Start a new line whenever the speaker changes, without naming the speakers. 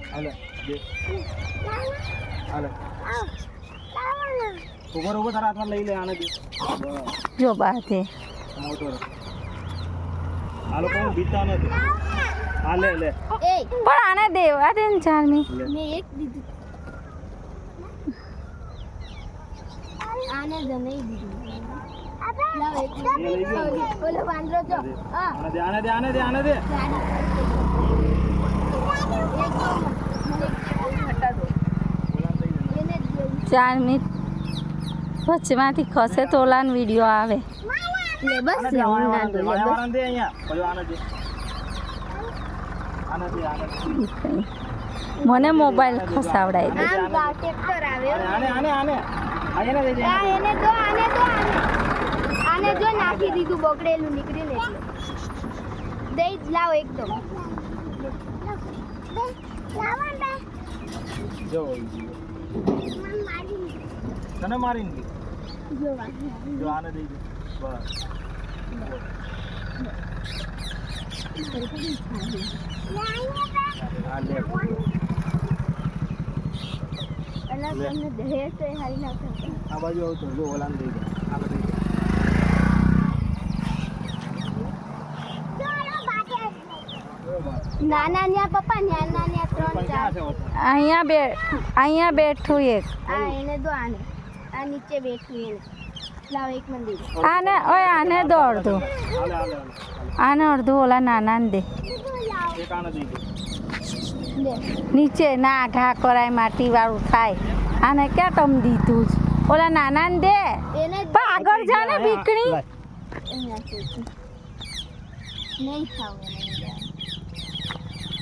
હાલે દે હાલે ઉપર ઉપર તારા હાથમાં લઈ લે આને દે
જો બાતે
મોટો હાલો કોણ બીતા નથી હા લે લે
એ
પણ આને દેવા દે ને ચારમી
મેં એક દીધું આને જ નહીં દીધું લાવ એક બોલો વાંદરો છો હા
આને દે આને દે આને દે આને દે
ચારમી વચ્ચેમાંથી ખસે તોલાન વિડીયો આવે
લે બસ લે હું ના દો લે બસ
આને દે અહીંયા બોલો આને દે આને દે આને
મને મોબાઈલ ખસાવડાય દે
આમ ગાવ ટ્રેક્ટર આવે
આને આને આને આને દે દે
આ એને દો આને જો નાખી દીધું બગડેલું નીકળીને એટલે દઈ લાવ એકદમ
જો તને મારીને દે જો આને દઈ દે બસ આ લે
અલગ તમને દહે તો હારી નાખો
આ બાજુ આવતો જો ઓલાને દઈ દે આને દઈ દે
નાના ન્યા પપ્પા નાના ન્યા 3 4
અહીંયા બેઠું એક
આ એને દો આને આ નીચે બેઠું એને લાવ એક મંદિર
આને ઓય આને દો અડધું
હાલે હાલે
આને અડધું ઓલા નાનાને દે
એક આને દઈ દે
લે
નીચે ના ઘા કરાય માટી વાળું થાય આને ક્યાં તમ દીધું જ ઓલા નાનાને દે
એને
પણ આગળ જા ને બીકણી
નહીં ખાવ એને